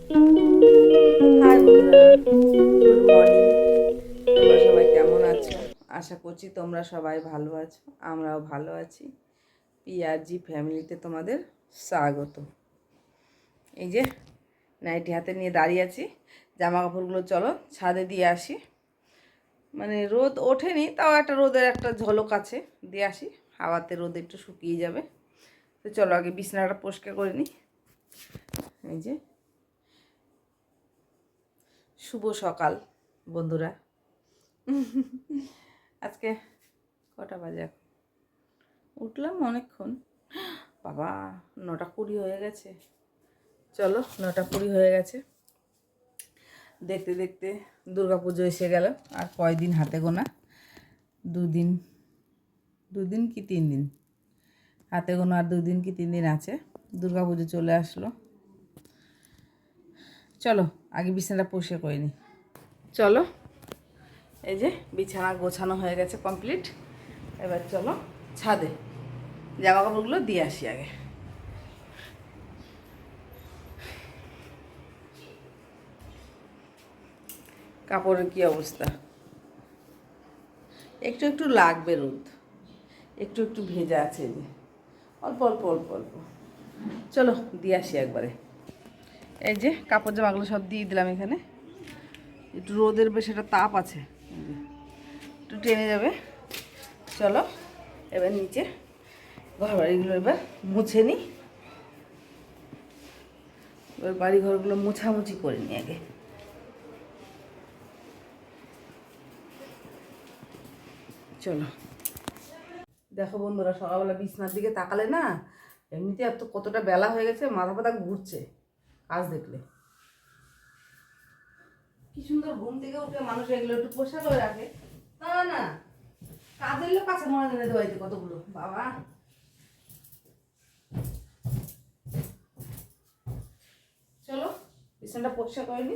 High বন্ধুরা, good morning. তোমরা সবাই কেমন আছো? আশা করছি তোমরা সবাই ভালো আছো, আমরাও ভালো আছি। পিআরজি ফ্যামিলিতে তোমাদের স্বাগত। এই যে নাইটি হাতে নিয়ে দাঁড়িয়ে আছি, জামা কাপড়গুলো চলো ছাদে দিয়ে আসি। মানে রোদ ওঠেনি, তাও একটা রোদের একটা ঝলক আছে, দিয়ে আসি। হাওয়াতে রোদ একটু শুকিয়ে যাবে। তো চলো আগে বিছানাটা পরিষ্কার করে নিই। এই যে শুভ সকাল বন্ধুরা। আজকে কটা বাজে? এখন উঠলাম অনেকক্ষণ, বাবা 9:20 হয়ে গেছে। চলো 9:20 হয়ে গেছে, দেখতে দেখতে দুর্গাপুজো এসে গেল। আর কয়দিন হাতে গোনা, দুদিন, 2 দিন কি 3 দিন, হাতে গোনা আর 2 দিন কি 3 দিন আছে, দুর্গাপুজো চলে আসলো। চলো আগে বিছানাটা পরিষ্কার করে নিই। চলো, এই যে বিছানা গোছানো হয়ে গেছে কমপ্লিট। এবার চলো ছাদে জামা কাপড়গুলো দিয়ে আসি আগে। কাপড়ের কি অবস্থা, একটু একটু লাগবে রোদ, একটু একটু ভেজা আছে, যে অল্প অল্প অল্প অল্প। চলো দিয়ে আসি একবারে। এই যে কাপড় জামাগুলো সব দিয়ে দিলাম এখানে। একটু রোদের বেশ একটা তাপ আছে, একটু টেনে যাবে। চলো এবার নিচে ঘর বাড়িগুলো এবার মুছে নিই। এবার বাড়ি ঘরগুলো মুছামুছি করে নিই আগে। চলো দেখো বন্ধুরা, সকালবেলা বিছনার দিকে তাকালে না, এমনিতে এত কতটা বেলা হয়ে গেছে, মাথা ফাথা ঘুরছে কাজ দেখলে। কি সুন্দর ঘুম থেকে উঠে মানুষ এগুলো একটু পোষা করে রাখে, না না কাজের লোক আছে মনে জানে দেওয়াইতে কতগুলো, বাবা। চলো বিছানাটা পোষা করে নি,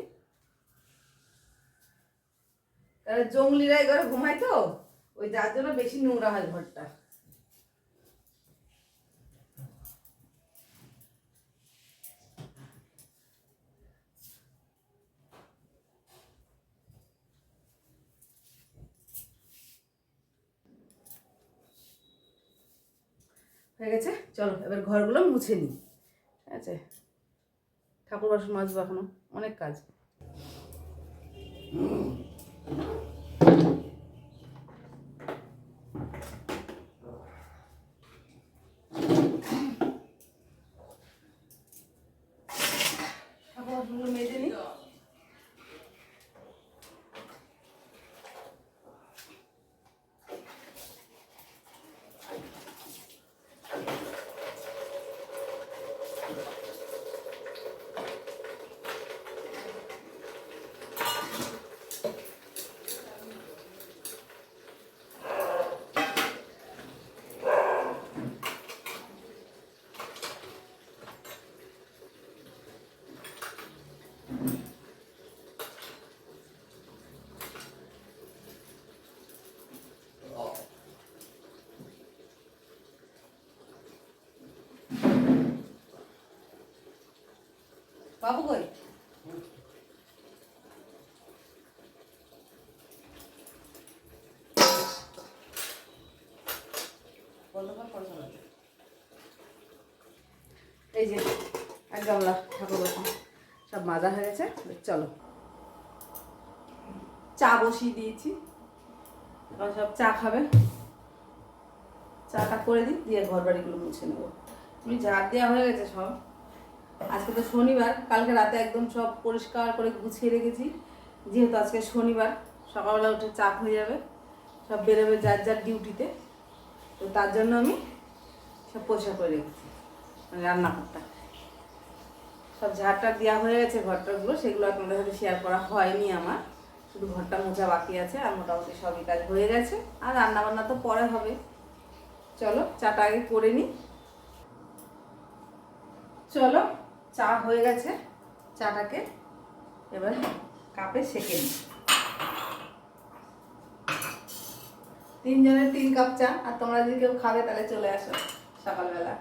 তাহলে জঙ্গলিরা এই ঘরে ঘুমায় তো, ওই যার জন্য বেশি নোংরা হয় ঘরটা। হয়ে গেছে, চলো এবার ঘরগুলো মুছে নিই। ঠিক আছে, ঠাকুর বাসন মাজবো, এখনো অনেক কাজ। ঠাকুর বাসনগুলো মেজে নিই। বাবু কই? এই যে এক গামলা ঠাকুর বাসন সব মাজা হয়ে গেছে। চলো চা বসিয়ে দিয়েছি, সব চা খাবে, চাটা করে দিই, দিয়ে ঘর বাড়িগুলো মুছে নেবো। তুমি ঝাড় দেওয়া হয়ে গেছে সব। আজকে তো শনিবার, কালকে রাতে একদম সব পরিষ্কার করে গুছিয়ে রেখেছি, যেহেতু আজকে শনিবার। সকালবেলা উঠে চাপ হয়ে যাবে, সব বেরোবে যার যার ডিউটিতে, তো তার জন্য আমি সব পরিষ্কার করে রেখেছি। রান্নাঘরটা সব ঝাড়টা দেওয়া হয়ে গেছে, ঘরটাগুলো সেগুলো আপনাদের সাথে শেয়ার করা হয়নি আমার, শুধু ঘরটা মোছা বাকি আছে। আর মোটামুটি সবই কাজ হয়ে গেছে, আর রান্নাবান্না তো পরে হবে। চলো চাটা আগে করে নিই। চলো চা হয়ে গেছে, চাটাকে এবার কাপে সেঁকে নিই। 3 জনের 3 কাপ চা, আর তোমরা যদি কেউ খাবে তাহলে চলে আসো সকালবেলা।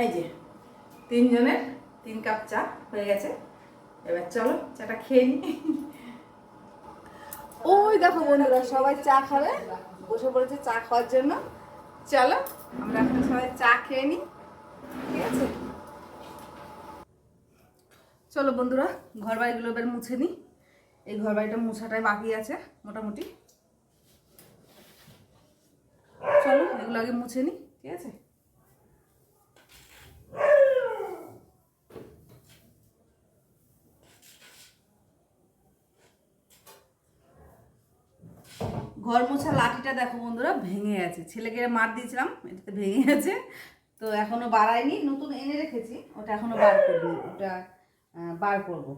এই যে 3 জনের 3 কাপ চা হয়ে গেছে। এবার চলো চাটা খেয়ে নিই। ওই দেখো বন্ধুরা সবাই চা খাবে, বসে পড়েছে চা খাওয়ার জন্য। চলো আমরা এখন সবাই চা খেয়ে নিই, ঠিক আছে? চলো বন্ধুরা ঘর বাড়িগুলো এবার মুছে নিই। এই ঘর বাড়িটা মুছাটাই বাকি আছে মোটামুটি। চলো এগুলো আগে মুছে নিই, ঠিক আছে? ঘর মোছা লাঠিটা দেখো বন্ধুরা ভেঙে গেছে, ছেলেকে মার দিয়েছিলাম, এটাতে ভেঙে গেছে। তো এখনো বাড়াইনি, নতুন এনে রেখেছি, ওটা এখনো বার করিনি, ওটা বার করবো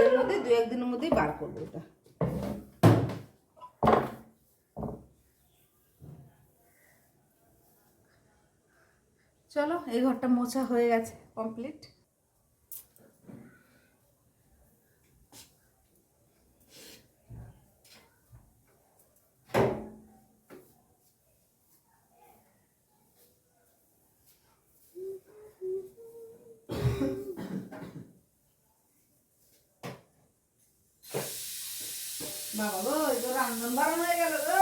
এর মধ্যে, 2-1 দিনের মধ্যেই বার করবো ওটা। চলো এই ঘরটা মোছা হয়ে গেছে কমপ্লিট। বাবা গো এই তো রান্না বাড়ানো হয়ে গেল গো।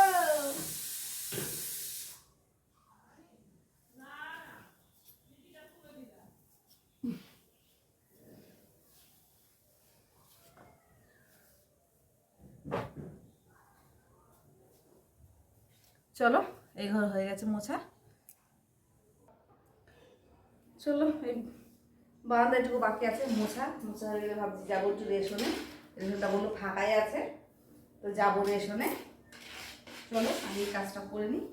চলো এই ঘর হয়ে গেছে মোছা। চলো এই বারান্দা এটুকু বাকি আছে মোছা, মোছা হয়ে গেলে ভাবছি যাবো একটু রেশনে, রেশনটা বললো ফাঁকাই আছে, তো যাবো রেশনে। চলো আমি এই কাজটা করে নিই।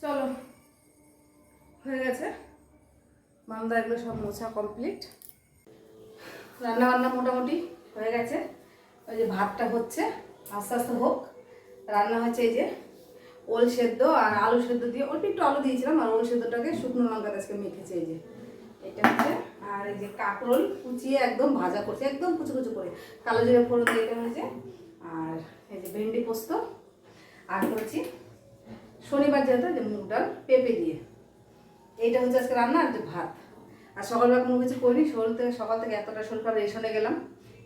চলো হয়ে গেছে বারান্দা এগুলো সব মোছা কমপ্লিট। রান্না বান্না মোটামুটি হয়ে গেছে, ওই যে ভাতটা হচ্ছে, আস্তে আস্তে হোক। রান্না হচ্ছে এই যে ওল সেদ্ধ আর আলু সেদ্ধ দিয়ে, অল্প একটু আলু দিয়েছিলাম, আর ওল সেদ্ধটাকে শুকনো লঙ্কা আজকে মেখেছে এই যে, এটা হচ্ছে। আর এই যে কাঁকরোল কুচিয়ে একদম ভাজা করছে, একদম কুচু কুচু করে, কালো জিরে ফোড়ন দিয়ে এটা হয়েছে। আর এই যে ভেন্ডি পোস্ত, আর করেছি শনিবার যেহেতু যে মুগ ডাল পেঁপে দিয়ে, এইটা হচ্ছে আজকে রান্না। আর যে ভাত। আর সকালবেলা কোনো কিছু করিনি, সকাল থেকে এতটা শরীর খারাপ, রেশনে গেলাম,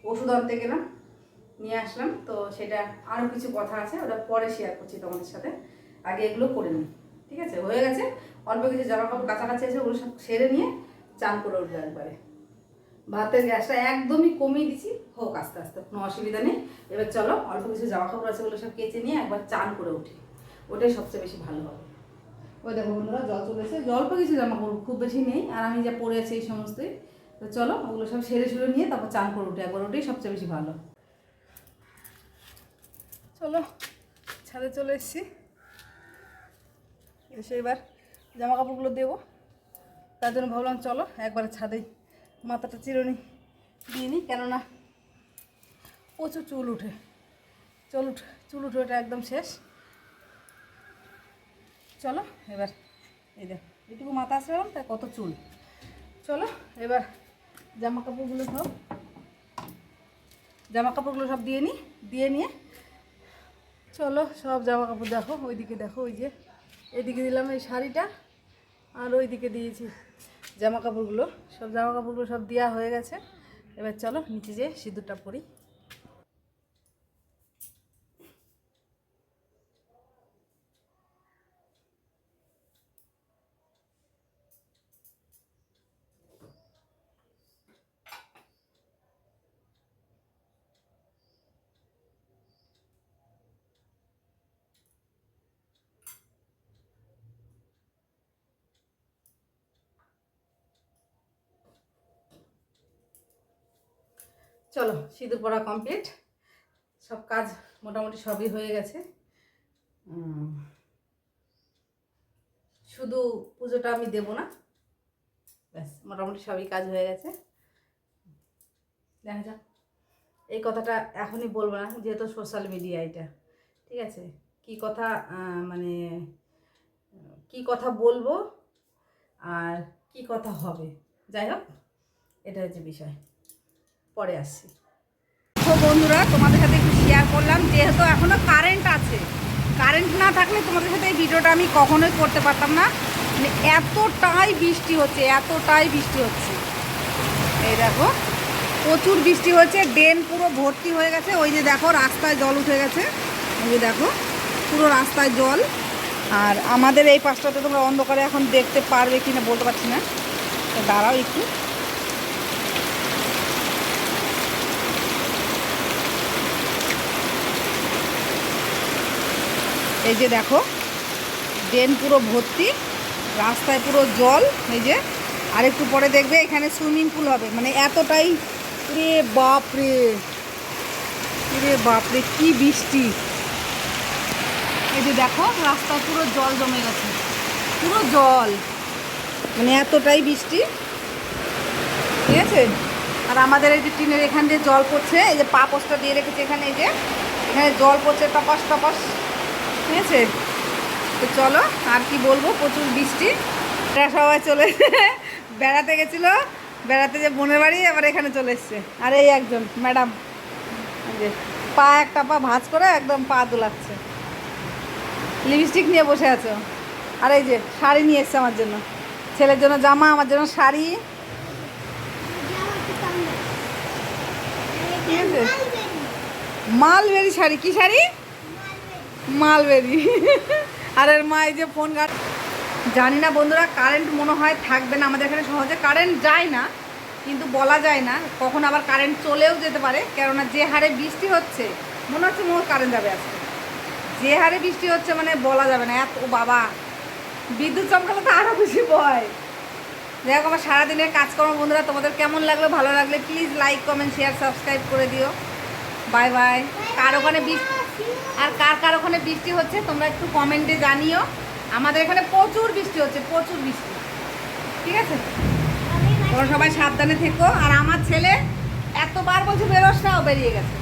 ওষুধ আনতে গেলাম, নিয়ে আসলাম। তো সেটা আরও কিছু কথা আছে, ওটা পরে শেয়ার করছি তোমাদের সাথে, আগে এগুলো করে নিই, ঠিক আছে? হয়ে গেছে, অল্প কিছু জামা কাপড় কাছাকাছি আছে, ওগুলো সব সেরে নিয়ে চান করে উঠবে একবারে। ভাতের গ্যাসটা একদমই কমিয়ে দিচ্ছি, হোক আস্তে আস্তে, কোনো অসুবিধা নেই। এবার চলো অল্প কিছু জামা কাপড় আছে, ওগুলো সব কেচে নিয়ে একবার চান করে উঠি, ওটাই সবচেয়ে বেশি ভালো হবে। ওই দেখো বন্ধুরা জল চলে এসে, অল্প কিছু জামা কাপড়, খুব বেশি নেই, আর আমি যা পরে আছি এই সমস্তই। তো চলো ওগুলো সব সেরে সুরে নিয়ে তারপর চান করে উঠে একবার, ওটাই সবচেয়ে বেশি ভালো। চলো ছাদে চলে এসেছি, এসে এবার জামা কাপড়গুলো দেবো, তার জন্য ভাবলাম চলো একবারে ছাদেই মাথাটা চিরুনি দিয়ে নিই, কেননা প্রচুর চুল উঠে, চুল উঠে ওটা একদম শেষ। চলো এবার এই দেখ এটুকু মাথা আসলাম, তাই কত চুল। চলো এবার জামা কাপড়গুলো সব দিয়ে নিই, দিয়ে নিয়ে চলো সব জামা কাপড় দেখো, ওইদিকে দেখো, ওই যে এদিকে দিলাম এই শাড়িটা, আর ওইদিকে দিয়েছি জামা কাপড়গুলো, সব জামা কাপড়গুলো সব দেওয়া হয়ে গেছে। এবার চলো নিচে যেয়ে সিঁদুরটা পরি। চলো সিঁদুর পরা কমপ্লিট, সব কাজ মোটামুটি সবই হয়ে গেছে। শুধু পুজোটা আমি দেব না, ব্যাস মোটামুটি সবই কাজ হয়ে গেছে। দেখা যাক, এই কথাটা এখনই বলবো না যেহেতু সোশ্যাল মিডিয়া এটা, ঠিক আছে? কি কথা মানে কি কথা বলবো আর কি কথা হবে, যাই হোক এটা হচ্ছে বিষয়, পরে আসছি। তো বন্ধুরা তোমাদের সাথে একটু শেয়ার করলাম, যেহেতু এখনও কারেন্ট আছে, কারেন্ট না থাকলে তোমাদের সাথে এই ভিডিওটা আমি কখনোই করতে পারতাম না। মানে এতটাই বৃষ্টি হচ্ছে, এতটাই বৃষ্টি হচ্ছে। এই দেখো প্রচুর বৃষ্টি হচ্ছে, ড্রেন পুরো ভর্তি হয়ে গেছে। ওই যে দেখো রাস্তায় জল উঠে গেছে, ওই যে দেখো পুরো রাস্তায় জল। আর আমাদের এই পাশটাতে তোমরা অন্ধকারে এখন দেখতে পারবে কি না বলতে পারছি না, তো দাঁড়াও একটু। এই যে দেখো ড্রেন পুরো ভর্তি, রাস্তায় পুরো জল। এই যে আর একটু পরে দেখবে এখানে সুইমিং পুল হবে, মানে এতটাই। রে বাপরে, রে বাপরে কি বৃষ্টি! এই যে দেখো রাস্তায় পুরো জল জমে গেছে, পুরো জল, মানে এতটাই বৃষ্টি, ঠিক আছে? আর আমাদের এই যে টিনের এখান দিয়ে জল পড়ছে, এই যে পা পোস্টটা দিয়ে রেখেছে এখানে, এই যে এখানে জল পড়ছে টপাস টপাস, ঠিক আছে? তো চলো আর কি বলবো, প্রচুর বৃষ্টি। এরা সবাই চলে বেড়াতে গেছিলো, বেড়াতে যে বোনের বাড়ি, আবার এখানে চলে এসছে। আর এই একজন ম্যাডাম যে পা একটা পা ভাঁজ করে একদম পা দুলাচ্ছে, লিপস্টিক নিয়ে বসে আছো। আর এই যে শাড়ি নিয়ে এসছে আমার জন্য, ছেলের জন্য জামা, আমার জন্য শাড়ি, ঠিক আছে? মালবেরি শাড়ি, কি শাড়ি? মালবেরি। আর এর মা এই যে ফোন ঘাট। জানি না বন্ধুরা, কারেন্ট মনে হয় থাকবে না, আমাদের এখানে সহজে কারেন্ট যায় না, কিন্তু বলা যায় না কখন আবার কারেন্ট চলেও যেতে পারে। কেননা যে হারে বৃষ্টি হচ্ছে মনে হচ্ছে কারেন্ট যাবে আজকে, যে হারে বৃষ্টি হচ্ছে মানে বলা যাবে না। এত বাবা, বিদ্যুৎ চমকালে তো আরও বেশি ভয়। যাই হোক, আমার সারাদিনের কাজকর্ম বন্ধুরা তোমাদের কেমন লাগলো, ভালো লাগলে please like comment share subscribe করে দিও। Bye bye. কার ওখানে বৃষ্টি, আর কার ওখানে বৃষ্টি হচ্ছে তোমরা একটু কমেন্টে জানিও। আমাদের এখানে প্রচুর বৃষ্টি হচ্ছে, প্রচুর বৃষ্টি, ঠিক আছে? তোমরা সবাই সাবধানে থেকো। আর আমার ছেলে এতবার বলছে বেরোস না, ও বেরিয়ে গেছে।